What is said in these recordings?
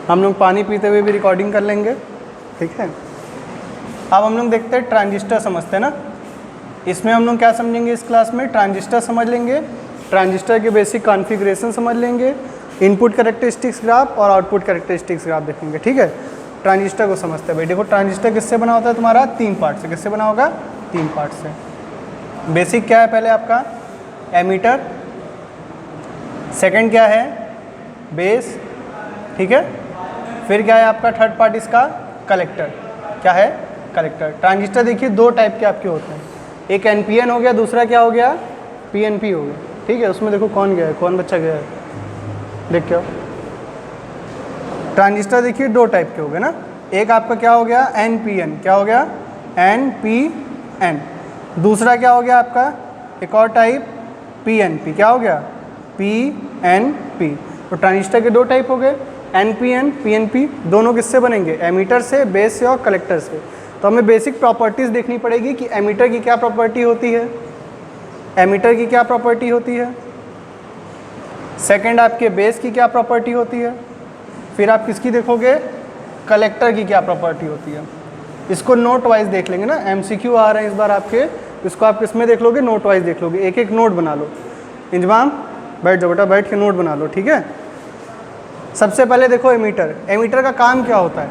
हम लोग पानी पीते हुए भी रिकॉर्डिंग कर लेंगे, ठीक है। अब हम लोग देखते हैं ट्रांजिस्टर समझते हैं ना। इसमें हम लोग क्या समझेंगे इस क्लास में, ट्रांजिस्टर समझ लेंगे, ट्रांजिस्टर के बेसिक कॉन्फ़िगरेशन समझ लेंगे, इनपुट कैरेक्टरिस्टिक्स ग्राफ और आउटपुट कैरेक्टरिस्टिक्स ग्राफ देखेंगे, ठीक है। ट्रांजिस्टर को समझते हैं भाई। देखो ट्रांजिस्टर किससे बना होता है तुम्हारा, 3 पार्ट से। किससे बना होगा, 3 पार्ट से। बेसिक क्या है पहले आपका, एमीटर, सेकंड क्या है, बेस, ठीक है। फिर क्या है आपका थर्ड पार्ट इसका, कलेक्टर। क्या है, कलेक्टर। ट्रांजिस्टर देखिए 2 टाइप के आपके होते हैं, एक एनपीएन हो गया, दूसरा क्या हो गया, पीएनपी हो गया, ठीक है। उसमें देखो कौन गया है, कौन बच्चा गया है, देख के आओ। ट्रांजिस्टर देखिए 2 टाइप के हो गए ना, एक आपका क्या हो गया, एनपीएन। क्या हो गया, एनपीएन। दूसरा क्या हो गया आपका, एक और टाइप, पीएनपी। क्या हो गया, पीएनपी। तो ट्रांजिस्टर के 2 टाइप हो गए, एनपीएन, पीएनपी। दोनों किससे बनेंगे, एमीटर से, बेस से और कलेक्टर से। तो हमें बेसिक प्रॉपर्टीज़ देखनी पड़ेगी कि एमीटर की क्या प्रॉपर्टी होती है, एमीटर की क्या प्रॉपर्टी होती है, सेकंड आपके बेस की क्या प्रॉपर्टी होती है, फिर आप किसकी देखोगे, कलेक्टर की क्या प्रॉपर्टी होती है। इसको नोट वाइज देख लेंगे ना, एमसीक्यू आ रहे हैं इस बार आपके, इसको आप किस में देख लोगे, नोट वाइज देख लोगे। एक एक नोट बना लो। इंजमाम बैठ जाओ बेटा, बैठ के नोट बना लो, ठीक है। सबसे पहले देखो एमीटर। एमीटर का काम क्या होता है,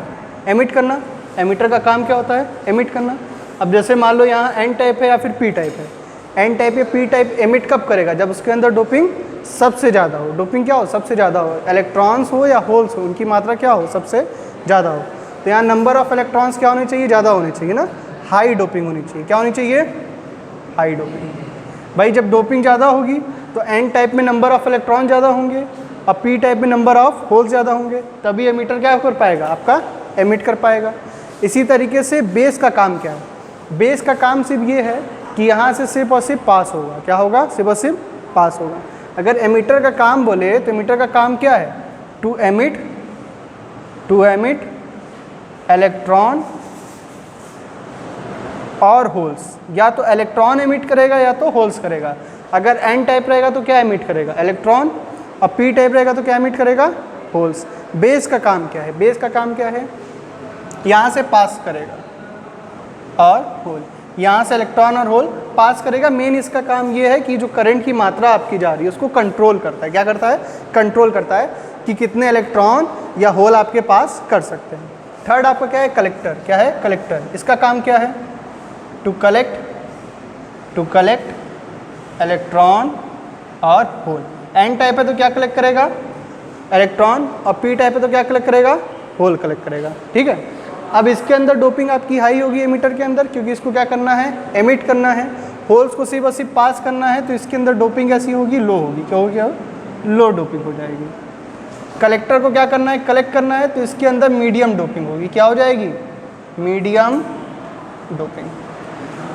एमिट करना। एमीटर का काम क्या होता है, एमिट करना। अब जैसे मान लो यहाँ एन टाइप है या फिर पी टाइप है, एन टाइप या पी टाइप एमिट कब करेगा, जब उसके अंदर डोपिंग सबसे ज़्यादा हो। डोपिंग क्या हो, सबसे ज़्यादा हो, इलेक्ट्रॉन्स हो या होल्स हो, उनकी मात्रा क्या हो, सबसे ज़्यादा हो। तो यहाँ नंबर ऑफ इलेक्ट्रॉन्स क्या होने चाहिए, ज़्यादा होने चाहिए ना, हाई डोपिंग होनी चाहिए। क्या होनी चाहिए, हाई डोपिंग। भाई जब डोपिंग ज़्यादा होगी तो एन टाइप में नंबर ऑफ इलेक्ट्रॉन ज़्यादा होंगे और पी टाइप में नंबर ऑफ होल्स ज़्यादा होंगे, तभी एमीटर क्या कर पाएगा, आपका एमिट कर पाएगा। इसी तरीके से बेस का काम क्या है, बेस का काम सिर्फ ये है कि यहाँ से सिर्फ और सिर्फ पास होगा। क्या होगा, सिर्फ और सिर्फ पास होगा। अगर एमीटर का काम बोले तो एमीटर का काम क्या है, टू एमिट इलेक्ट्रॉन और होल्स। या तो इलेक्ट्रॉन एमिट करेगा या तो होल्स करेगा। अगर एन टाइप रहेगा तो क्या एमिट करेगा, इलेक्ट्रॉन, और पी टाइप रहेगा तो क्या एमिट करेगा, होल्स। बेस का काम क्या है, बेस का काम क्या है, यहाँ से पास करेगा और होल, यहाँ से इलेक्ट्रॉन और होल पास करेगा। मेन इसका काम ये है कि जो करंट की मात्रा आपकी जा रही है उसको कंट्रोल करता है। क्या करता है, कंट्रोल करता है कि कितने इलेक्ट्रॉन या होल आपके पास कर सकते हैं। थर्ड आपका क्या है, कलेक्टर। क्या है, कलेक्टर। इसका काम क्या है, टू कलेक्ट इलेक्ट्रॉन और होल। एन टाइप है तो क्या कलेक्ट करेगा, इलेक्ट्रॉन, और पी टाइप है तो क्या कलेक्ट करेगा, होल कलेक्ट करेगा, ठीक है। अब इसके अंदर डोपिंग आपकी हाई होगी एमीटर के अंदर, क्योंकि इसको क्या करना है, एमिट करना है। होल्स को सिर्फ और सिर्फ पास करना है, तो इसके अंदर डोपिंग ऐसी होगी, लो होगी। क्या होगी, लो डोपिंग हो जाएगी। कलेक्टर को क्या करना है, कलेक्ट करना है, तो इसके अंदर मीडियम डोपिंग होगी। क्या हो जाएगी, मीडियम डोपिंग।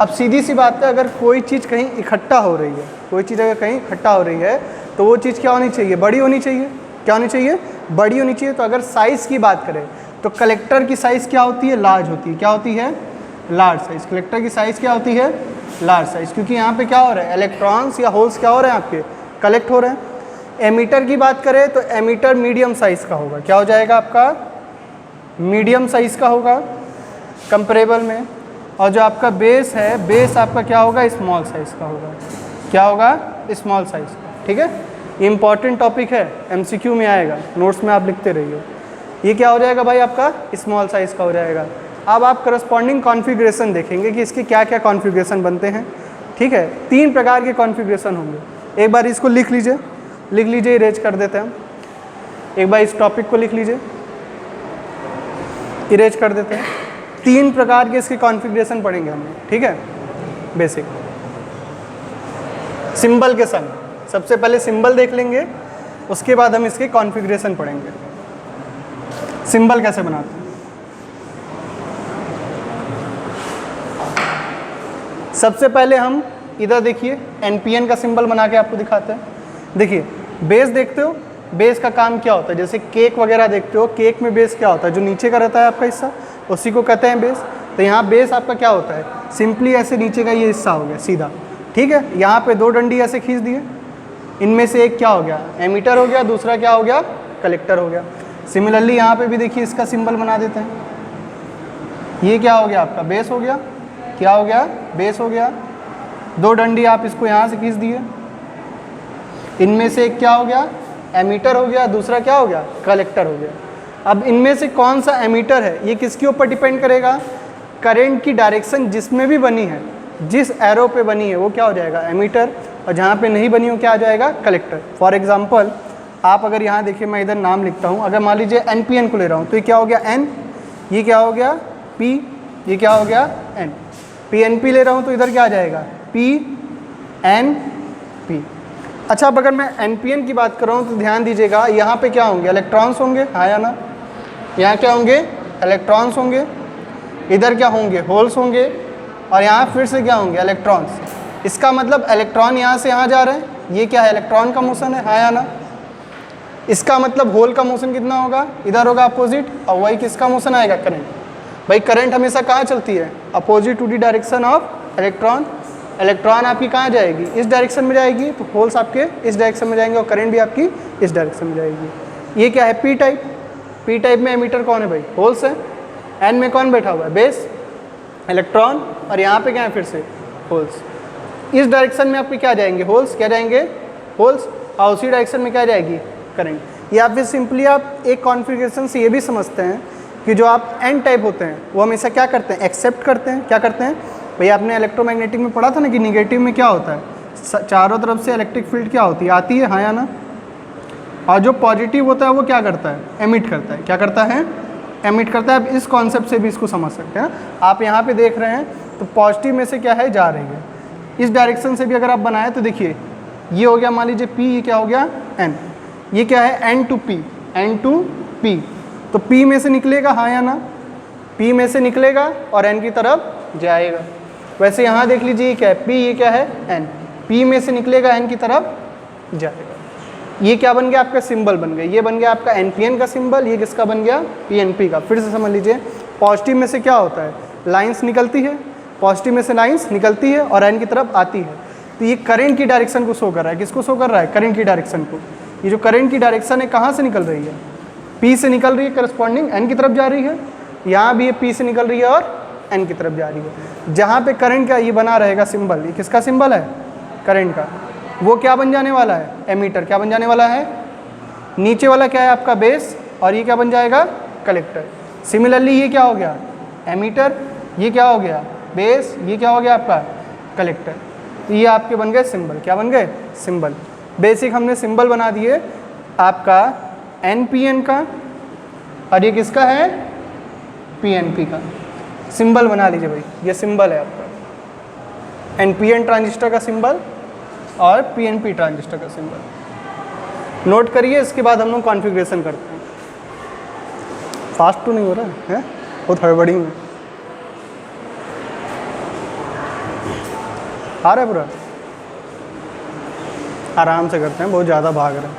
अब सीधी सी बात है, अगर कोई चीज़ कहीं इकट्ठा हो रही है, कोई चीज़ अगर कहीं इकट्ठा हो रही है तो वो चीज़ क्या होनी चाहिए, बड़ी होनी चाहिए। क्या होनी चाहिए, बड़ी होनी चाहिए। तो अगर साइज़ की बात करें तो कलेक्टर की साइज़ क्या होती है, लार्ज होती है। क्या होती है, लार्ज साइज़। कलेक्टर की साइज़ क्या होती है, लार्ज साइज़, क्योंकि यहाँ पे क्या हो रहा है, इलेक्ट्रॉन्स या होल्स क्या हो रहे हैं आपके, कलेक्ट हो रहे हैं। एमीटर की बात करें तो एमीटर मीडियम साइज़ का होगा। क्या हो जाएगा आपका, मीडियम साइज़ का होगा कंपेरेबल में। और जो आपका बेस है, बेस आपका क्या होगा, स्मॉल साइज़ का होगा। क्या होगा, स्मॉल साइज़ का, ठीक है। इंपॉर्टेंट टॉपिक है, एमसीक्यू में आएगा, नोट्स में आप लिखते रहिए। ये क्या हो जाएगा भाई, आपका स्मॉल साइज़ का हो जाएगा। अब आप करस्पॉन्डिंग कॉन्फ़िगरेशन देखेंगे कि इसके क्या क्या कॉन्फ़िगरेशन बनते हैं, ठीक है। 3 प्रकार के कॉन्फ़िगरेशन होंगे। एक बार इसको लिख लीजिए, इरेज कर देते हैं हम। एक बार इस टॉपिक को लिख लीजिए, इरेज कर देते हैं। 3 प्रकार के इसके कॉन्फ़िगरेशन पढ़ेंगे हम, ठीक है। बेसिक सिंबल के संग, सबसे पहले सिंबल देख लेंगे, उसके बाद हम इसके कॉन्फ़िगरेशन पढ़ेंगे। सिंबल कैसे बनाते हैं, सबसे पहले हम इधर देखिए एनपीएन का सिंबल बना के आपको दिखाते हैं। देखिए बेस देखते हो, बेस का काम क्या होता है, जैसे केक वगैरह देखते हो, केक में बेस क्या होता है, जो नीचे का रहता है आपका हिस्सा, उसी को कहते हैं बेस। तो यहाँ बेस आपका क्या होता है, सिंपली ऐसे नीचे का ये हिस्सा हो गया सीधा, ठीक है। यहाँ पे 2 डंडी ऐसे खींच दिए, इनमें से एक क्या हो गया, एमीटर हो गया, दूसरा क्या हो गया, कलेक्टर हो गया। सिमिलरली यहाँ पे भी देखिए इसका सिंबल बना देते हैं। ये क्या हो गया आपका बेस हो गया, क्या हो गया बेस हो गया। दो डंडी आप इसको यहाँ से खींच दिए, इनमें से एक क्या हो गया एमीटर हो गया, दूसरा क्या हो गया कलेक्टर हो गया। अब इनमें से कौन सा एमीटर है ये किसके ऊपर डिपेंड करेगा, करंट की डायरेक्शन जिसमें भी बनी है, जिस एरो पे बनी है वो क्या हो जाएगा एमीटर, और जहाँ पे नहीं बनी हो क्या आ जाएगा कलेक्टर। फॉर एग्जांपल आप अगर यहाँ देखिए मैं इधर नाम लिखता हूँ, अगर मान लीजिए NPN को ले रहा हूँ तो ये क्या हो गया N, ये क्या हो गया P, ये क्या हो गया N। PNP ले रहा हूँ तो इधर क्या आ जाएगा PNP। अच्छा अब अगर मैं NPN की बात कर रहा हूँ तो ध्यान दीजिएगा यहाँ पे क्या होंगे इलेक्ट्रॉन्स होंगे, हाँ या ना, यहाँ क्या होंगे इलेक्ट्रॉन्स होंगे, इधर क्या होंगे होल्स होंगे, और यहाँ फिर से क्या होंगे इलेक्ट्रॉन्स। इसका मतलब इलेक्ट्रॉन यहाँ से यहाँ जा रहे हैं, ये क्या है इलेक्ट्रॉन का मोशन है, हाँ या ना। इसका मतलब होल का मोशन कितना होगा, इधर होगा अपोजिट, और वही किसका मोशन आएगा करंट। भाई करंट हमेशा कहाँ चलती है opposite to the direction of electron. Electron आपकी कहाँ जाएगी इस डायरेक्शन में जाएगी, तो होल्स आपके इस डायरेक्शन में जाएंगे, और करंट भी आपकी इस डायरेक्शन में जाएगी। ये क्या है पी टाइप, पी टाइप में एमीटर कौन है भाई होल्स है, एन में कौन बैठा हुआ है बेस इलेक्ट्रॉन, और यहाँ पे क्या है फिर से होल्स। इस डायरेक्शन में आपके क्या जाएंगे होल्स, क्या जाएंगे होल्स, और उसी डायरेक्शन में क्या जाएगी करंट। या फिर सिंपली आप एक कॉन्फ़िगरेशन से ये भी समझते हैं कि जो आप एन टाइप होते हैं वो हमेशा क्या करते हैं एक्सेप्ट करते हैं, क्या करते हैं भैया आपने इलेक्ट्रोमैग्नेटिक में पढ़ा था ना कि निगेटिव में क्या होता है चारों तरफ से इलेक्ट्रिक फील्ड क्या होती है आती है, हाँ या ना। और जो पॉजिटिव होता है वो क्या करता है एमिट करता है, क्या करता है एमिट करता है। आप इस कॉन्सेप्ट से भी इसको समझ सकते हैं। आप यहाँ पे देख रहे हैं तो पॉजिटिव में से क्या है जा रही है, इस डायरेक्शन से भी अगर आप बनाए तो देखिए ये हो गया मान लीजिए P, ये क्या हो गया N, ये क्या है N to P, N to P, तो P में से निकलेगा हाँ या ना, P में से निकलेगा और N की तरफ जाएगा। वैसे यहाँ देख लीजिए ये क्या है P, ये क्या है N, P में से निकलेगा N की तरफ जाएगा। ये क्या बन गया आपका सिंबल बन गया, ये बन गया आपका NPN का सिंबल, ये किसका बन गया PNP का। फिर से समझ लीजिए पॉजिटिव में से क्या होता है लाइंस निकलती है, पॉजिटिव में से लाइंस निकलती है और N की तरफ आती है, तो ये करंट की डायरेक्शन को शो कर रहा है, किसको शो कर रहा है करंट की डायरेक्शन को। ये जो करंट की डायरेक्शन है कहाँ से निकल रही है P से निकल रही है, करस्पॉन्डिंग N की तरफ जा रही है, यहाँ भी ये P से निकल रही है और N की तरफ जा रही है। जहाँ पे करंट का ये बना रहेगा सिंबल, ये किसका सिंबल है करंट का, वो क्या बन जाने वाला है एमीटर, क्या बन जाने वाला है नीचे वाला क्या है आपका बेस, और ये क्या बन जाएगा कलेक्टर। सिमिलरली ये क्या हो गया एमीटर, ये क्या हो गया बेस, ये क्या हो गया आपका कलेक्टर। तो ये आपके बन गए सिंबल, क्या बन गए सिंबल। बेसिक हमने सिंबल बना दिए आपका NPN का, और ये किसका है PNP का। सिंबल बना लीजिए भाई, ये सिंबल है आपका NPN ट्रांजिस्टर का सिंबल और PNP ट्रांजिस्टर का सिंबल। नोट करिए, इसके बाद हम लोग कॉन्फ़िगरेशन करते हैं। फास्ट तो नहीं हो रहा है बहुत हड़बड़ी में आ रहा है पूरा, आराम से करते हैं, बहुत ज़्यादा भाग रहे हैं।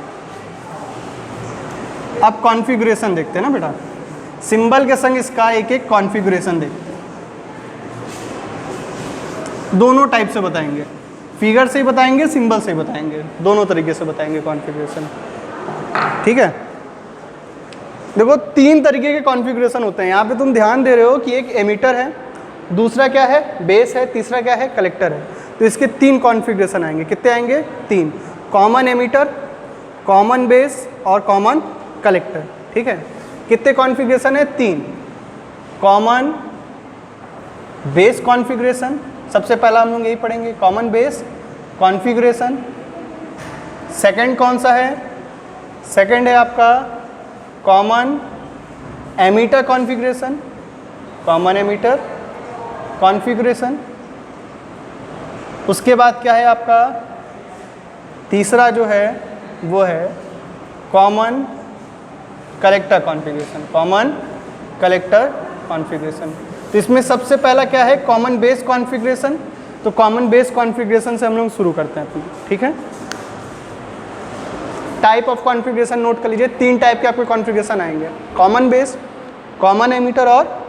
अब कॉन्फ़िगरेशन देखते हैं ना बेटा, सिंबल के संग इसका एक एक कॉन्फ़िगरेशन देखते हैं। दोनों टाइप से बताएंगे, फिगर से ही बताएंगे सिंबल से ही बताएंगे, दोनों तरीके से बताएंगे कॉन्फ़िगरेशन, ठीक है। देखो तीन तरीके के कॉन्फ़िगरेशन होते हैं, यहाँ पे तुम ध्यान दे रहे हो कि एक एमीटर है, दूसरा क्या है बेस है, तीसरा क्या है कलेक्टर है। तो इसके तीन कॉन्फ़िगरेशन आएंगे, कितने आएंगे तीन, कॉमन एमीटर, कॉमन बेस और कॉमन कलेक्टर, ठीक है। कितने कॉन्फ़िगरेशन है तीन, कॉमन बेस कॉन्फ़िगरेशन, सबसे पहला हम लोग यही पढ़ेंगे कॉमन बेस कॉन्फ़िगरेशन। सेकंड कौन सा है, सेकंड है आपका common ammeter configuration, common ammeter configuration. उसके बाद क्या है आपका तीसरा जो है वो है common collector configuration, common collector configuration. तो इसमें सबसे पहला क्या है कॉमन बेस कॉन्फ़िगरेशन। तो कॉमन बेस कॉन्फ़िगरेशन से हम लोग शुरू करते हैं अपनी, ठीक है। टाइप ऑफ कॉन्फ़िगरेशन नोट कर लीजिए, तीन टाइप के आपके कॉन्फ़िगरेशन आएंगे, कॉमन बेस, कॉमन एमीटर और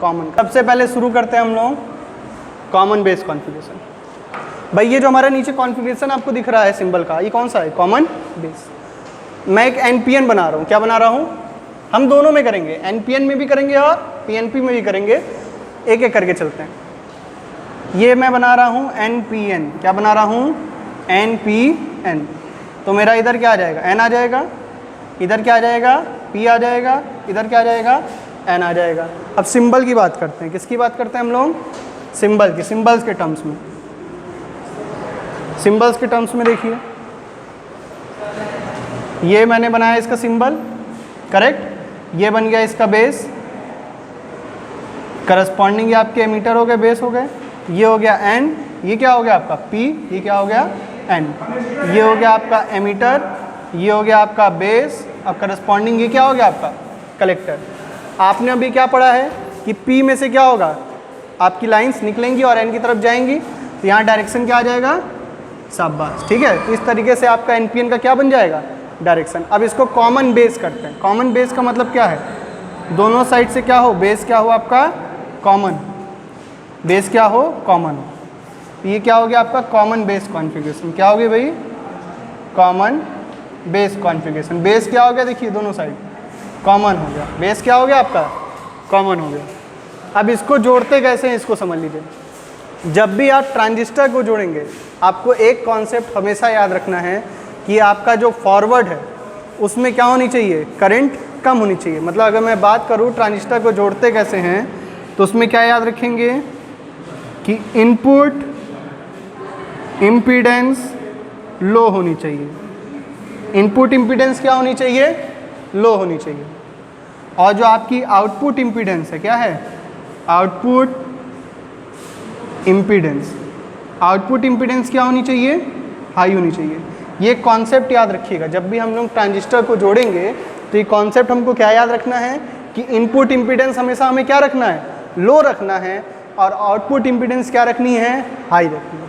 कॉमन। सबसे पहले शुरू करते हैं हम लोग कॉमन बेस कॉन्फ़िगरेशन। भाई ये जो हमारा नीचे कॉन्फ़िगरेशन आपको दिख रहा है सिंबल का, ये कौन सा है कॉमन बेस। मैं एक NPN बना रहा हूँ, क्या बना रहा हूँ हम दोनों में करेंगे, NPN में भी करेंगे और PNP में भी करेंगे, एक एक करके चलते हैं। ये मैं बना रहा हूँ NPN, क्या बना रहा हूँ NPN, तो मेरा इधर क्या आ जाएगा N आ जाएगा, इधर क्या आ जाएगा P आ जाएगा, इधर क्या आ जाएगा N आ जाएगा। अब सिंबल की बात करते हैं, किसकी बात करते हैं हम लोग, सिंबल की, सिंबल्स के टर्म्स में, सिंबल्स के टर्म्स में देखिए ये मैंने बनाया इसका सिंबल, करेक्ट, ये बन गया इसका बेस, करस्पॉन्डिंग ये आपके एमीटर हो गए, बेस हो गए, ये हो गया N, ये क्या हो गया आपका P, ये क्या हो गया N, ये हो गया आपका एमीटर, ये हो गया आपका बेस, अब करस्पॉन्डिंग ये क्या हो गया आपका कलेक्टर। आपने अभी क्या पढ़ा है कि P में से क्या होगा, आपकी लाइंस निकलेंगी और N की तरफ जाएंगी, तो यहाँ डायरेक्शन क्या आ जाएगा, शाबाश, ठीक है। तो इस तरीके से आपका NPN का क्या बन जाएगा, डायरेक्शन। अब इसको कॉमन बेस करते हैं। कॉमन बेस का मतलब क्या है, दोनों साइड से क्या हो, बेस क्या हो आपका कॉमन, बेस क्या हो कॉमन, ये क्या हो गया आपका कॉमन बेस कॉन्फ़िगरेशन, क्या हो गया भाई कॉमन बेस कॉन्फ़िगरेशन। बेस क्या हो गया, देखिए दोनों साइड कॉमन हो गया, बेस क्या हो गया आपका कॉमन हो गया। अब इसको जोड़ते कैसे हैं इसको समझ लीजिए। जब भी आप ट्रांजिस्टर को जोड़ेंगे आपको एक कॉन्सेप्ट हमेशा याद रखना है कि आपका जो फॉरवर्ड है उसमें क्या होनी चाहिए, करंट कम होनी चाहिए। मतलब अगर मैं बात करूँ ट्रांजिस्टर को जोड़ते कैसे हैं तो उसमें क्या याद रखेंगे कि इनपुट इम्पीडेंस लो होनी चाहिए, इनपुट इम्पीडेंस क्या होनी चाहिए, लो होनी चाहिए। और जो आपकी आउटपुट इम्पीडेंस है क्या है, आउटपुट इम्पीडेंस, आउटपुट इम्पीडेंस क्या होनी चाहिए, हाई होनी चाहिए। ये कॉन्सेप्ट याद रखिएगा, जब भी हम लोग ट्रांजिस्टर को जोड़ेंगे तो ये कॉन्सेप्ट हमको क्या याद रखना है कि इनपुट इम्पीडेंस हमेशा हमें क्या रखना है, लो रखना है, और आउटपुट इम्पीडेंस क्या रखनी है, हाई रखनी है।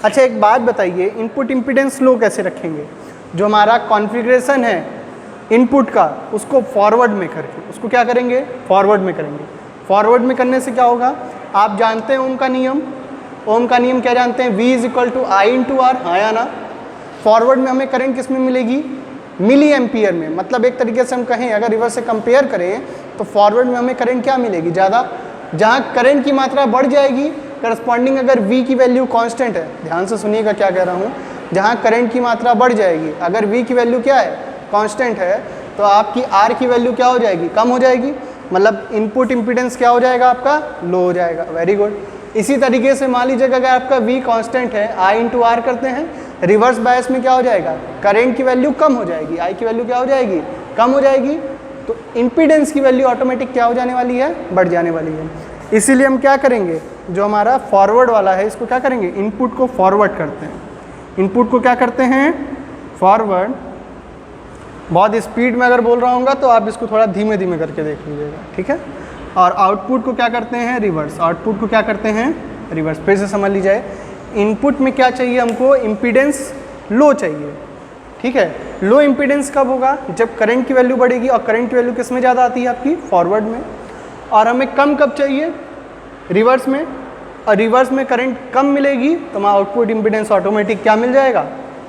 अच्छा एक बात बताइए, इनपुट इम्पीडेंस लो कैसे रखेंगे, जो हमारा कॉन्फ़िगरेशन है इनपुट का उसको फॉरवर्ड में करके, उसको क्या करेंगे, फॉरवर्ड में करेंगे। फॉरवर्ड में करने से क्या होगा, आप जानते हैं ओम का नियम, ओम का नियम क्या जानते हैं, V = I/R, हाँ या ना। फॉरवर्ड में हमें करंट किस में मिलेगी, मिली एम्पियर में। मतलब एक तरीके से हम कहें अगर रिवर्स से कंपेयर करें तो फॉरवर्ड में हमें करंट क्या मिलेगी, ज़्यादा। जहाँ करंट की मात्रा बढ़ जाएगी करस्पॉन्डिंग अगर V की वैल्यू कांस्टेंट है, ध्यान से सुनिएगा क्या कह रहा हूँ, जहाँ करंट की मात्रा बढ़ जाएगी अगर V की वैल्यू क्या है, कांस्टेंट है, तो आपकी R की वैल्यू क्या हो जाएगी, कम हो जाएगी। मतलब इनपुट इम्पीडेंस क्या हो जाएगा आपका, लो हो जाएगा। Very good. इसी तरीके से मान लीजिए अगर आपका V कांस्टेंट है, I/R करते हैं, रिवर्स बायस में क्या हो जाएगा, करंट की वैल्यू कम हो जाएगी, I की वैल्यू क्या हो जाएगी, कम हो जाएगी, तो इम्पीडेंस की वैल्यू ऑटोमेटिक क्या हो जाने वाली है, बढ़ जाने वाली है। इसीलिए हम क्या करेंगे, जो हमारा फॉरवर्ड वाला है इसको क्या करेंगे, इनपुट को फॉरवर्ड करते हैं। इनपुट को क्या करते हैं, फॉरवर्ड। बहुत स्पीड में अगर बोल रहा हूँगा तो आप इसको थोड़ा धीमे धीमे करके देख लीजिएगा, ठीक है। और आउटपुट को क्या करते हैं, रिवर्स। आउटपुट को क्या करते हैं, रिवर्स। फिर से समझ लीजिए, इनपुट में क्या चाहिए हमको, इम्पीडेंस लो चाहिए, ठीक है। लो इम्पीडेंस कब होगा, जब करंट की वैल्यू बढ़ेगी, और करंट की वैल्यू किस में ज़्यादा आती है आपकी, फॉरवर्ड में। और हमें कम कब चाहिए, रिवर्स में। और रिवर्स में करंट कम मिलेगी तो हमारा आउटपुट इम्पीडेंस ऑटोमेटिक क्या मिल जाएगा,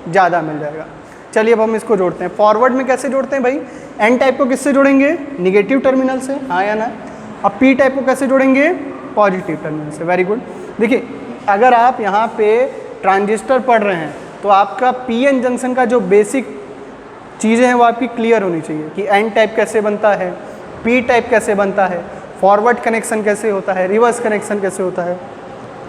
ज़्यादा मिल जाएगा। चलिए अब हम इसको जोड़ते हैं। फॉरवर्ड में कैसे जोड़ते हैं भाई, एन टाइप को किससे जोड़ेंगे, निगेटिव टर्मिनल से, हाँ या ना। अब पी टाइप को कैसे जोड़ेंगे, पॉजिटिव टर्मिनल से। Very good. देखिए अगर आप यहाँ पे ट्रांजिस्टर पढ़ रहे हैं तो आपका पीएन जंक्शन का जो बेसिक चीज़ें हैं वो आपकी क्लियर होनी चाहिए कि एन टाइप कैसे बनता है, पी टाइप कैसे बनता है, फॉरवर्ड कनेक्शन कैसे होता है, रिवर्स कनेक्शन कैसे होता है,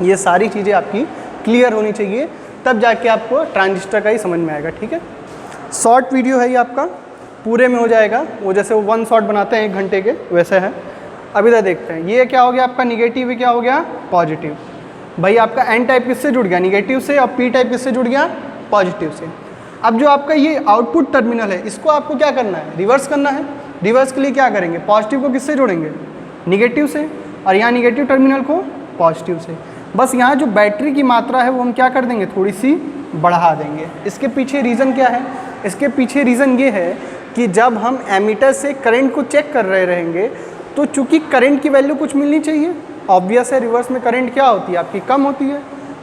ये सारी चीज़ें आपकी क्लियर होनी चाहिए, तब जाके आपको ट्रांजिस्टर का ही समझ में आएगा, ठीक है। शॉर्ट वीडियो है ये आपका, पूरे में हो जाएगा, वो जैसे वो 1 शॉट बनाते हैं 1 घंटे के वैसे है। अब इधर देखते हैं, ये क्या हो गया आपका निगेटिव, ये क्या हो गया पॉजिटिव। भाई आपका एन टाइप किससे जुड़ गया, निगेटिव से, और पी टाइप किससे जुड़ गया, पॉजिटिव से। अब जो आपका ये आउटपुट टर्मिनल है इसको आपको क्या करना है, रिवर्स करना है। रिवर्स के लिए क्या करेंगे, पॉजिटिव को किससे जोड़ेंगे, निगेटिव से, और यहाँ निगेटिव टर्मिनल को पॉजिटिव से। बस यहाँ जो बैटरी की मात्रा है वो हम क्या कर देंगे, थोड़ी सी बढ़ा देंगे। इसके पीछे रीज़न क्या है, इसके पीछे रीज़न ये है कि जब हम एमीटर से करंट को चेक कर रहे रहेंगे तो चूँकि करंट की वैल्यू कुछ मिलनी चाहिए, ऑब्वियस है, रिवर्स में करंट क्या होती है आपकी, कम होती है,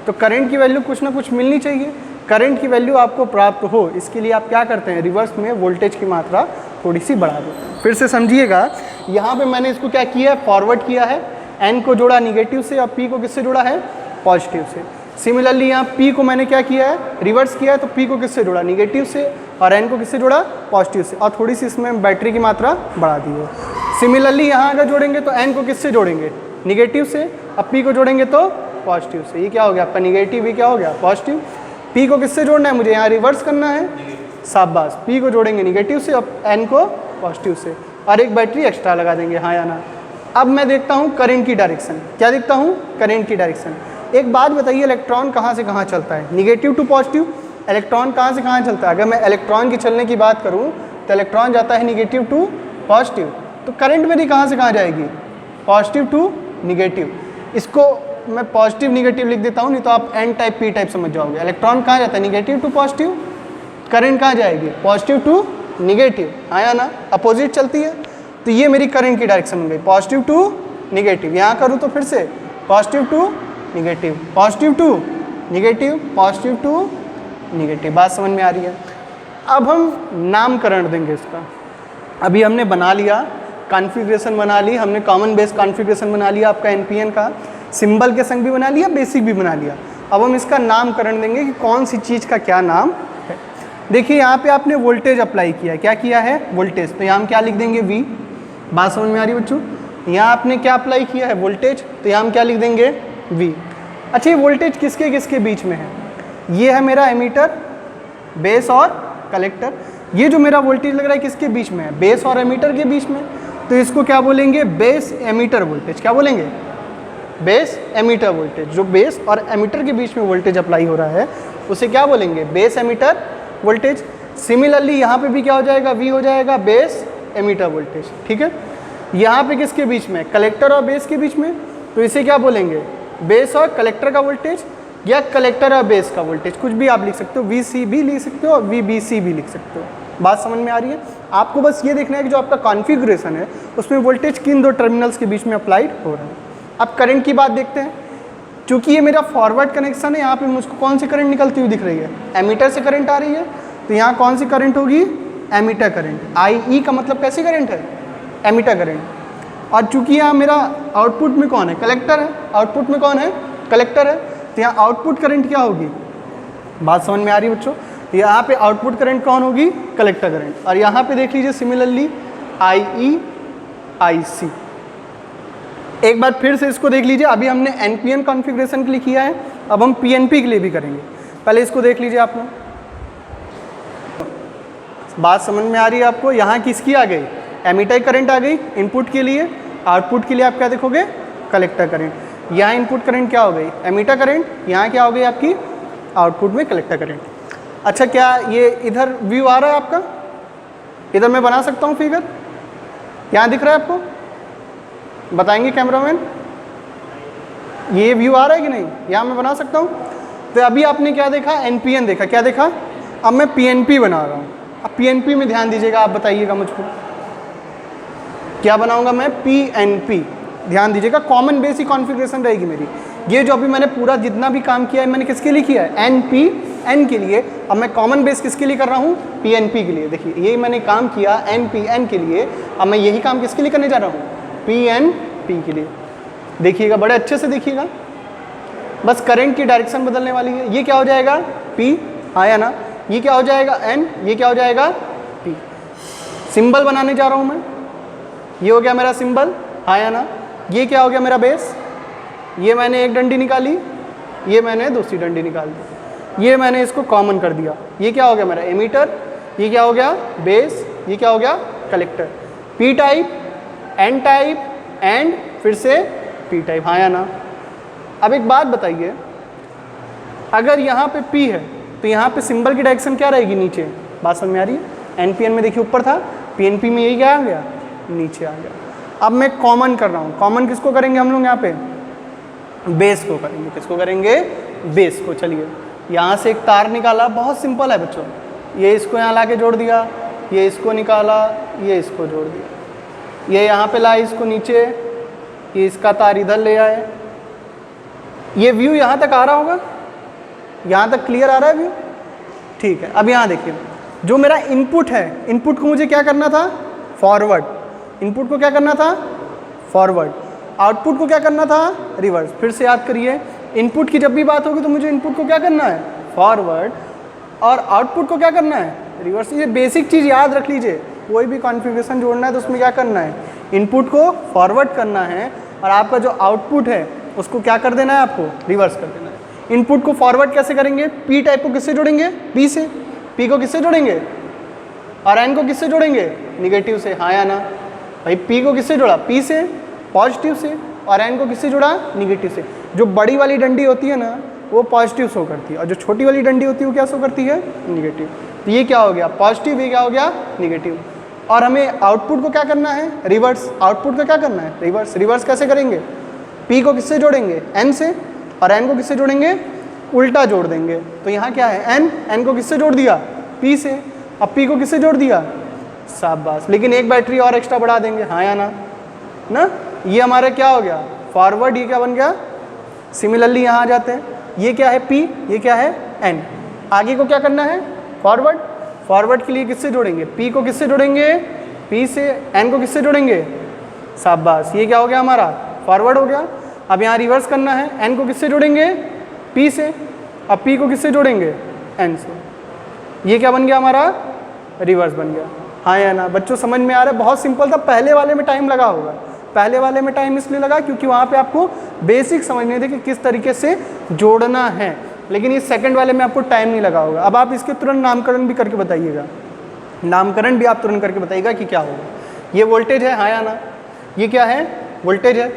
तो करंट की वैल्यू कुछ ना कुछ मिलनी चाहिए। करंट की वैल्यू आपको प्राप्त हो इसके लिए आप क्या करते हैं, रिवर्स में वोल्टेज की मात्रा थोड़ी सी बढ़ा दो। फिर से समझिएगा, यहाँ पे मैंने इसको क्या किया है, फॉरवर्ड किया है, n को जोड़ा निगेटिव से और p को किससे जोड़ा है, पॉजिटिव से। सिमिलरली यहाँ p को मैंने क्या किया है, रिवर्स किया है, तो p को किससे जोड़ा, निगेटिव से, और n को किससे जोड़ा, पॉजिटिव से, और थोड़ी सी इसमें बैटरी की मात्रा बढ़ा दी है। सिमिलरली यहाँ अगर जोड़ेंगे तो n को किससे जोड़ेंगे, निगेटिव से, अब p को जोड़ेंगे तो पॉजिटिव से। ये क्या हो गया आपका निगेटिव, ये क्या हो गया पॉजिटिव। p को किससे जोड़ना है, मुझे यहाँ रिवर्स करना है, शाबाश, p को जोड़ेंगे निगेटिव से, अब n को पॉजिटिव से, और एक बैटरी एक्स्ट्रा लगा देंगे, हाँ या ना। अब मैं देखता हूँ करंट की डायरेक्शन, क्या देखता हूँ, करंट की डायरेक्शन। एक बात बताइए, इलेक्ट्रॉन कहाँ से कहाँ चलता है, निगेटिव टू पॉजिटिव। इलेक्ट्रॉन कहाँ से कहाँ चलता है, अगर मैं इलेक्ट्रॉन की चलने की बात करूँ तो इलेक्ट्रॉन जाता है निगेटिव टू पॉजिटिव, तो करंट मेरी कहाँ से कहाँ जाएगी, पॉजिटिव टू निगेटिव। इसको मैं पॉजिटिव निगेटिव लिख देता हूँ, नहीं तो आप एन टाइप पी टाइप समझ जाओगे। इलेक्ट्रॉन कहाँ जाता है, निगेटिव टू पॉजिटिव, करंट कहाँ जाएगी, पॉजिटिव टू निगेटिव, हाँ या ना, अपोजिट चलती है। तो ये मेरी करंट की डायरेक्शन बन गई, पॉजिटिव टू निगेटिव। यहाँ करूँ तो फिर से positive to negative, positive to negative, positive to negative. बात समझ में आ रही है। अब हम नामकरण देंगे इसका। अभी हमने बना लिया, कॉन्फ़िगरेशन बना ली, हमने कॉमन बेस कॉन्फ़िगरेशन बना लिया आपका NPN का, सिंबल के संग भी बना लिया, बेसिक भी बना लिया। अब हम इसका नामकरण देंगे कि कौन सी चीज़ का क्या नाम है। देखिए यहाँ पे आपने वोल्टेज अप्लाई किया, क्या किया है, वोल्टेज, तो यहाँ हम क्या लिख देंगे, V। बात समझ में आ रही है बच्चों। यहाँ आपने क्या अप्लाई किया है, वोल्टेज, तो यहाँ हम क्या लिख देंगे, V। अच्छा, ये वोल्टेज किसके किसके बीच में है, ये है मेरा एमीटर, बेस और कलेक्टर। ये जो मेरा वोल्टेज लग रहा है किसके बीच में है, बेस और एमीटर के बीच में, तो इसको क्या बोलेंगे, बेस एमीटर वोल्टेज। क्या बोलेंगे, बेस एमीटर वोल्टेज। जो बेस और एमीटर के बीच में वोल्टेज अप्लाई हो रहा है उसे क्या बोलेंगे, बेस एमीटर वोल्टेज। सिमिलरली यहाँ पे भी क्या हो जाएगा, V हो जाएगा, बेस एमीटर वोल्टेज, ठीक है। यहाँ पे किसके बीच में, कलेक्टर और बेस के बीच में, तो इसे क्या बोलेंगे, बेस और कलेक्टर का वोल्टेज, या कलेक्टर और बेस का वोल्टेज, कुछ भी आप लिख सकते हो, VC भी लिख सकते हो और VBC भी लिख सकते हो। बात समझ में आ रही है। आपको बस ये देखना है कि जो आपका कॉन्फ़िगरेशन है उसमें वोल्टेज किन दो टर्मिनल्स के बीच में अप्लाइड हो रहा है। अब करंट की बात देखते हैं। चूँकि ये मेरा फॉरवर्ड कनेक्शन है, यहाँ पे मुझको कौन सी करंट निकलती हुई दिख रही है, एमीटर से करंट आ रही है, तो यहाँ कौन सी करंट होगी, एमीटर करंट। IE का मतलब कैसी करंट है, एमीटर करंट। और चूँकि यहाँ मेरा आउटपुट में कौन है, कलेक्टर है, आउटपुट में कौन है, कलेक्टर है, तो यहाँ आउटपुट करंट क्या होगी। बात समझ में आ रही है बच्चों। यहाँ पे आउटपुट करंट कौन होगी, कलेक्टर करंट। और यहाँ पे देख लीजिए सिमिलरली IE IC। एक बार फिर से इसको देख लीजिए। अभी हमने NPN कॉन्फ़िगरेशन के लिए किया है, अब हम PNP के लिए भी करेंगे। पहले इसको देख लीजिए आप लोग। बात समझ में आ रही है आपको। यहाँ किसकी आ गई, एमीटर करंट आ गई इनपुट के लिए, आउटपुट के लिए आप क्या देखोगे, कलेक्टर करंट। यहाँ इनपुट करंट क्या हो गई, एमीटर करंट, यहाँ क्या हो गई आपकी आउटपुट में कलेक्टर करंट। अच्छा, क्या ये इधर व्यू आ रहा है आपका, इधर मैं बना सकता हूँ फिगर, यहाँ दिख रहा है आपको, बताएंगे कैमरामैन, ये व्यू आ रहा है कि नहीं, यहाँ मैं बना सकता हूँ। तो अभी आपने क्या देखा, NPN देखा, क्या देखा, अब मैं PNP बना रहा हूँ। अब PNP में ध्यान दीजिएगा, आप बताइएगा मुझको क्या बनाऊंगा मैं, PNP। ध्यान दीजिएगा, कॉमन बेसिक कॉन्फ़िगरेशन रहेगी मेरी। ये जो अभी मैंने पूरा जितना भी काम किया है मैंने किसके लिए किया है, NPN के लिए। अब मैं कॉमन बेस किसके लिए कर रहा हूँ, PNP के लिए। देखिए यही मैंने काम किया NPN के लिए, अब मैं यही काम किसके लिए करने जा रहा हूँ, PNP के लिए। देखिएगा, बड़े अच्छे से देखिएगा, बस करंट की डायरेक्शन बदलने वाली है। ये क्या हो जाएगा, P, हाँ या ना, ये क्या हो जाएगा N, ये क्या हो जाएगा P। सिंबल बनाने जा रहा हूँ मैं, ये हो गया मेरा सिंबल, हाँ या ना। ये क्या हो गया मेरा बेस, ये मैंने एक डंडी निकाली, ये मैंने दूसरी डंडी निकाल दी, ये मैंने इसको कॉमन कर दिया। ये क्या हो गया मेरा एमीटर, ये क्या हो गया बेस, ये क्या हो गया collector. P type, N type and फिर से P टाइप, हाँ या ना। अब एक बात बताइए, अगर यहाँ पे P है तो यहाँ पे सिंबल की डायरेक्शन क्या रहेगी, नीचे। बात समझ में आ रही है। NPN में देखिए ऊपर था, PNP में यही क्या आ गया, नीचे आ गया। अब मैं कॉमन कर रहा हूँ, कॉमन किसको करेंगे हम लोग यहाँ पे, बेस को करेंगे। किसको करेंगे, बेस को। चलिए यहाँ से एक तार निकाला, बहुत सिंपल है बच्चों, ये इसको यहाँ ला के जोड़ दिया, ये इसको निकाला, ये इसको जोड़ दिया, ये यहाँ पे लाए इसको नीचे, ये इसका तार इधर ले आए। ये व्यू यहाँ तक आ रहा होगा, यहाँ तक क्लियर आ रहा है व्यू, ठीक है। अब यहाँ देखिए, जो मेरा इनपुट है, इनपुट को मुझे क्या करना था, फॉरवर्ड, इनपुट को क्या करना था, फॉरवर्ड, आउटपुट को क्या करना था, रिवर्स। फिर से याद करिए, इनपुट की जब भी बात होगी तो मुझे इनपुट को क्या करना है, फॉरवर्ड, और आउटपुट को क्या करना है, रिवर्स। ये बेसिक चीज़ याद रख लीजिए, कोई भी कॉन्फ़िगरेशन जोड़ना है तो उसमें क्या करना है, इनपुट को फॉरवर्ड करना है, और आपका जो आउटपुट है उसको क्या कर देना है, आपको रिवर्स कर देना है। इनपुट को फॉरवर्ड कैसे करेंगे, पी टाइप को किससे जोड़ेंगे, पी से, पी को किससे जोड़ेंगे, और एन को किससे जोड़ेंगे, निगेटिव से, हाँ या ना भाई। पी को किससे जोड़ा, पी से, पॉजिटिव से, और एन को किससे जोड़ा, निगेटिव से। जो बड़ी वाली डंडी होती है ना वो पॉजिटिव शो करती है, और जो छोटी वाली डंडी होती है वो क्या शो करती है, निगेटिव। तो ये क्या हो गया, पॉजिटिव, ये क्या हो गया, निगेटिव। और हमें आउटपुट को क्या करना है, रिवर्स, आउटपुट को क्या करना है, रिवर्स। रिवर्स कैसे करेंगे, पी को किससे जोड़ेंगे, एन से, और एन को किससे जोड़ेंगे, उल्टा जोड़ देंगे। तो यहाँ क्या है, एन, एन को किससे जोड़ दिया, पी से, अब पी को किससे जोड़ दिया, शाबाश। लेकिन एक बैटरी और एक्स्ट्रा बढ़ा देंगे, हाँ या ना। ये हमारा क्या हो गया, फॉरवर्ड, ये क्या बन गया, सिमिलरली यहाँ आ जाते हैं, ये क्या है पी, ये क्या है एन। आगे को क्या करना है, फॉरवर्ड, फॉरवर्ड के लिए किससे जोड़ेंगे, पी को किससे जोड़ेंगे, पी से, एन को किससे जोड़ेंगे, शाबाश। ये क्या हो गया हमारा, फॉरवर्ड हो गया। अब यहाँ रिवर्स करना है, एन को किससे जोड़ेंगे, पी से, अब पी को किससे जोड़ेंगे, एन से। ये क्या बन गया हमारा, रिवर्स बन गया, हाँ या ना। बच्चों समझ में आ रहा है, बहुत सिंपल था। पहले वाले में टाइम लगा होगा, पहले वाले में टाइम इसलिए लगा क्योंकि वहाँ पे आपको बेसिक समझने थे कि किस तरीके से जोड़ना है, लेकिन ये सेकंड वाले में आपको टाइम नहीं लगा होगा। अब आप इसके तुरंत नामकरण भी करके बताइएगा, नामकरण भी आप तुरंत करके बताइएगा कि क्या होगा। ये वोल्टेज है, हाँ या ना, ये क्या है, वोल्टेज है।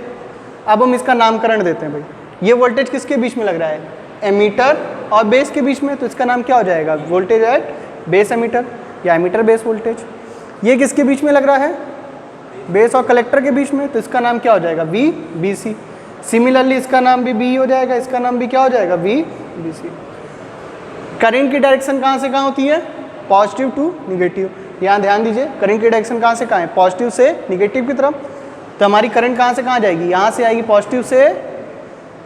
अब हम इसका नामकरण देते हैं भाई, ये वोल्टेज किसके बीच में लग रहा है, एमीटर और बेस के बीच में, तो इसका नाम क्या हो जाएगा, वोल्टेज एट बेस एमीटर या एमीटर बेस वोल्टेज। ये किसके बीच में लग रहा है, बेस और कलेक्टर के बीच में, तो इसका नाम क्या हो जाएगा, वी बी सी। सिमिलरली इसका नाम भी बी हो जाएगा, इसका नाम भी क्या हो जाएगा, वी बी सी। करंट की डायरेक्शन कहाँ से कहाँ होती है, पॉजिटिव टू निगेटिव। यहाँ ध्यान दीजिए, करंट की डायरेक्शन कहाँ से कहाँ है, पॉजिटिव से निगेटिव की तरफ। तो हमारी करंट कहाँ से कहाँ जाएगी, यहाँ से आएगी पॉजिटिव से,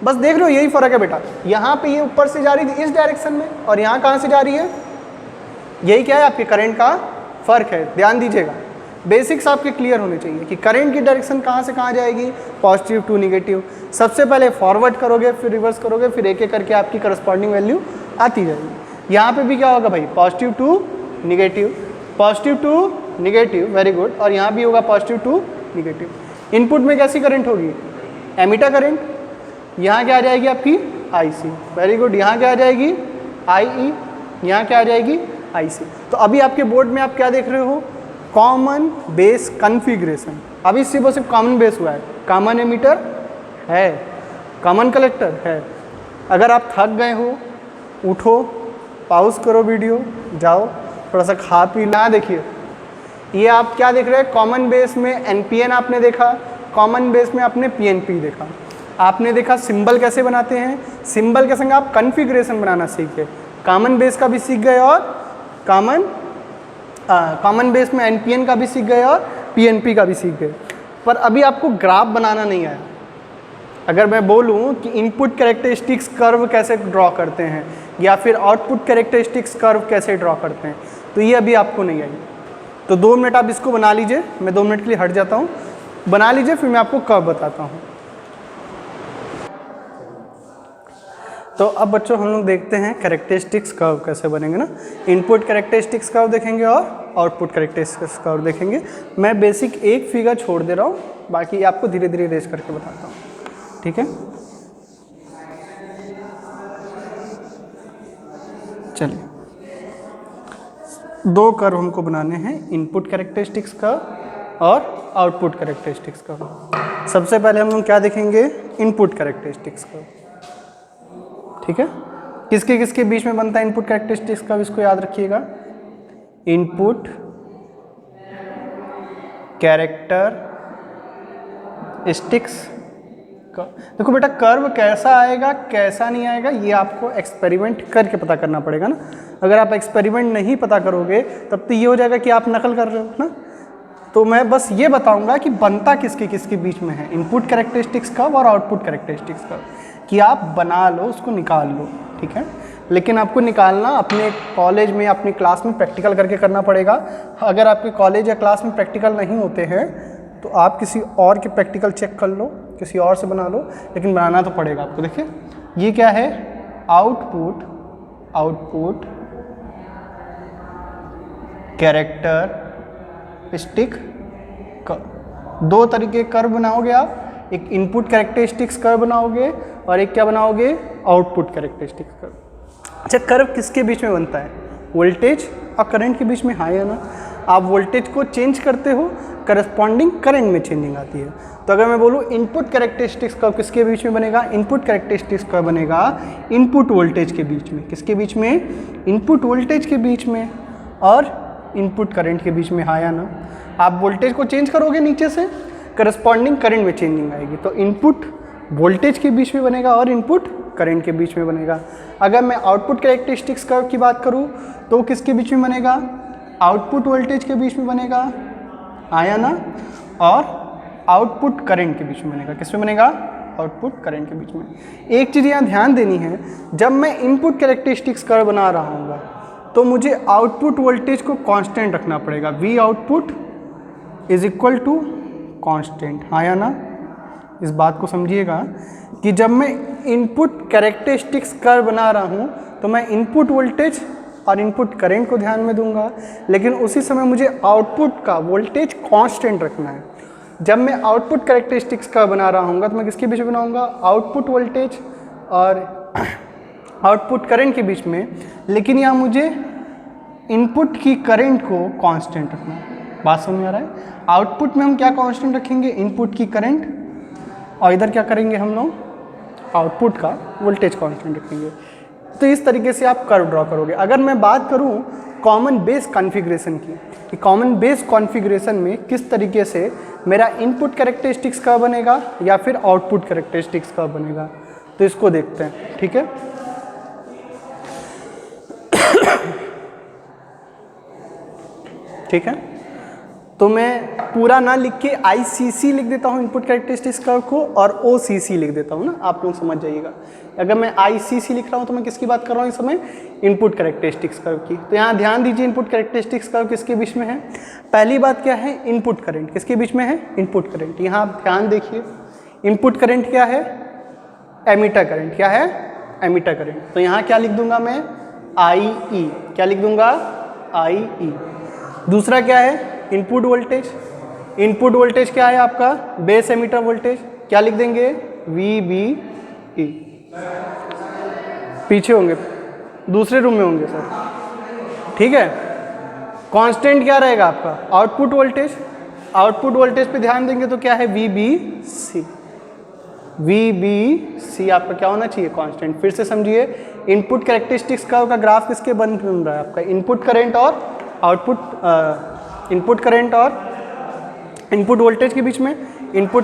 बस देख लो यही फ़र्क है बेटा। यहाँ पे ये ऊपर से जा रही थी इस डायरेक्शन में, और यहाँ कहाँ से जा रही है, यही क्या है, आपके करंट का फ़र्क है। ध्यान दीजिएगा, बेसिक्स आपके क्लियर होने चाहिए कि करंट की डायरेक्शन कहाँ से कहाँ जाएगी, पॉजिटिव टू निगेटिव। सबसे पहले फॉरवर्ड करोगे, फिर रिवर्स करोगे, फिर एक एक करके आपकी करस्पॉन्डिंग वैल्यू आती जाएगी। यहाँ पे भी क्या होगा भाई, positive to negative, positive to negative, very good. और यहाँ भी होगा पॉजिटिव टू निगेटिव। इनपुट में कैसी करंट होगी, एमीटर करंट। यहाँ क्या आ जाएगी आपकी आई सी, वेरी गुड। यहाँ क्या आ जाएगी, आई ई, यहाँ क्या आ जाएगी, आई सी। तो अभी आपके बोर्ड में आप क्या देख रहे हो, कॉमन बेस कॉन्फ़िगरेशन। अभी सिर्फ और सिर्फ कॉमन बेस हुआ है, कॉमन एमीटर है, कॉमन कलेक्टर है। अगर आप थक गए हो, उठो, पॉज करो वीडियो, जाओ थोड़ा सा खा पी ना। देखिए ये आप क्या देख रहे हैं, कॉमन बेस में एनपीएन आपने देखा, कॉमन बेस में आपने पीएनपी देखा, आपने देखा सिंबल कैसे बनाते हैं, सिंबल के संग आप कॉन्फ़िगरेशन बनाना सीख गए। कॉमन बेस का भी सीख गए और कॉमन बेस में एनपीएन का भी सीख गए और पीएनपी का भी सीख गए। पर अभी आपको ग्राफ बनाना नहीं आया। अगर मैं बोलूं कि इनपुट कैरेक्टरिस्टिक्स कर्व कैसे ड्रॉ करते हैं या फिर आउटपुट कैरेक्टरिस्टिक्स कर्व कैसे ड्रॉ करते हैं, तो ये अभी आपको नहीं आई। तो 2 मिनट आप इसको बना लीजिए, मैं 2 मिनट के लिए हट जाता हूँ, बना लीजिए, फिर मैं आपको कर्व बताता हूँ। तो अब बच्चों हम लोग देखते हैं कैरेक्टरिस्टिक्स कर्व कैसे बनेंगे ना। इनपुट कैरेक्टरिस्टिक्स कर्व देखेंगे और आउटपुट कैरेक्टरिस्टिक्स कर्व देखेंगे। मैं बेसिक एक फिगर छोड़ दे रहा हूँ, बाकी आपको धीरे धीरे रेस करके बताता हूँ, ठीक है। चलिए 2 कर्व हमको बनाने हैं, इनपुट कैरेक्टरिस्टिक्स कर्व और आउटपुट कैरेक्टरिस्टिक्स कर्व। सबसे पहले हम लोग क्या देखेंगे, इनपुट कैरेक्टरिस्टिक्स कर्व, ठीक है। किसके किसके बीच में बनता है इनपुट कैरेक्टरिस्टिक्स कर्व, इसको याद रखिएगा। Input characteristics curve. देखो बेटा कर्व कैसा आएगा कैसा नहीं आएगा ये आपको एक्सपेरिमेंट करके पता करना पड़ेगा ना। अगर आप एक्सपेरिमेंट नहीं पता करोगे तब तो ये हो जाएगा कि आप नकल कर रहे हो ना। तो मैं बस ये बताऊंगा कि बनता किसके किसके बीच में है, इनपुट कैरेक्टरिस्टिक्स कर्व और आउटपुट कैरेक्टरिस्टिक्स कर्व, कि आप बना लो उसको निकाल लो, ठीक है। लेकिन आपको निकालना अपने कॉलेज में, अपनी क्लास में प्रैक्टिकल करके करना पड़ेगा। अगर आपके कॉलेज या क्लास में प्रैक्टिकल नहीं होते हैं तो आप किसी और के प्रैक्टिकल चेक कर लो, किसी और से बना लो, लेकिन बनाना तो पड़ेगा आपको। देखिए ये क्या है, आउटपुट कैरेक्टरिस्टिक कर्व। दो तरीके कर्व बनाओगे आप, एक इनपुट कैरेक्टरिस्टिक्स कर्व बनाओगे और एक क्या बनाओगे, आउटपुट कैरेक्टरिस्टिक्स कर्व। अच्छा, कर्व किसके बीच में बनता है, वोल्टेज और करंट के बीच में, हाँ या ना। आप वोल्टेज को चेंज करते हो, करस्पॉन्डिंग करंट में चेंजिंग आती है। तो अगर मैं बोलूँ इनपुट कैरेक्टरिस्टिक्स कर्व किसके बीच में बनेगा, इनपुट कैरेक्टरिस्टिक्स कर्व बनेगा इनपुट वोल्टेज के बीच में। किसके बीच में, इनपुट वोल्टेज के बीच में और इनपुट करंट के बीच में, हाँ या ना। आप वोल्टेज को चेंज करोगे नीचे से, करस्पॉन्डिंग करंट में चेंजिंग आएगी, तो इनपुट वोल्टेज के बीच में बनेगा और इनपुट करंट के बीच में बनेगा। अगर मैं आउटपुट कैरेक्टरिस्टिक्स कर्व की बात करूँ तो किसके बीच में बनेगा, आउटपुट वोल्टेज के बीच में बनेगा, आया ना, और आउटपुट करंट के बीच में बनेगा। किस में बनेगा, आउटपुट करंट के बीच में। एक चीज़ यहाँ ध्यान देनी है, जब मैं इनपुट कैरेक्टरिस्टिक्स कर्व बना रहा हूँ तो मुझे आउटपुट वोल्टेज को कांस्टेंट रखना पड़ेगा। V output is equal to constant, हाँ या ना। इस बात को समझिएगा कि जब मैं इनपुट कैरेक्टरिस्टिक्स कर्व बना रहा हूँ तो मैं इनपुट वोल्टेज और इनपुट करंट को ध्यान में दूंगा, लेकिन उसी समय मुझे आउटपुट का वोल्टेज कांस्टेंट रखना है। जब मैं आउटपुट कैरेक्टरिस्टिक्स का बना रहा हूँ तो मैं किसके बीच में बनाऊंगा, आउटपुट वोल्टेज और आउटपुट करंट के बीच में, लेकिन यहाँ मुझे इनपुट की करंट को कांस्टेंट रखना है। बात समझ में आ रहा है। आउटपुट में हम क्या कांस्टेंट रखेंगे, इनपुट की करंट, और इधर क्या करेंगे हम लोग, आउटपुट का वोल्टेज कांस्टेंट रखेंगे। तो इस तरीके से आप कर्व ड्रॉ करोगे। अगर मैं बात करूं कॉमन बेस कॉन्फ़िगरेशन की, कि कॉमन बेस कॉन्फ़िगरेशन में किस तरीके से मेरा इनपुट कैरेक्टरिस्टिक्स का बनेगा या फिर आउटपुट कैरेक्टरिस्टिक्स का बनेगा, तो इसको देखते हैं, ठीक है। ठीक है, तो मैं पूरा ना लिख के ICC लिख देता हूँ इनपुट कैरेक्टरिस्टिक्स कर्व को, और OCC लिख देता हूँ ना, आप लोग समझ जाइएगा। अगर मैं ICC लिख रहा हूँ तो मैं किसकी बात कर रहा हूँ इस समय, इनपुट कैरेक्टरिस्टिक्स कर्व की। तो यहाँ ध्यान दीजिए, इनपुट कैरेक्टरिस्टिक्स कर्व किसके बीच में है, पहली बात क्या है, इनपुट करंट किसके बीच में है, इनपुट करंट। यहाँ आप ध्यान देखिए, इनपुट करंट क्या है, एमीटर करंट, क्या है, एमीटर करंट। तो यहाँ क्या लिख दूंगा मैं, IE, क्या लिख दूंगा, IE। दूसरा क्या है, इनपुट वोल्टेज। इनपुट वोल्टेज क्या है आपका, बेस एमीटर वोल्टेज, क्या लिख देंगे, VBE। पीछे होंगे, दूसरे रूम में होंगे सर, ठीक है। कांस्टेंट क्या रहेगा आपका, आउटपुट वोल्टेज। आउटपुट वोल्टेज पे ध्यान देंगे तो क्या है, VBC। VBC आपका क्या होना चाहिए, कांस्टेंट। फिर से समझिए, इनपुट कैरेक्टरिस्टिक्स का ग्राफ किसके बन रहा है आपका, इनपुट करंट और आउटपुट, इनपुट करंट और इनपुट वोल्टेज के बीच में। इनपुट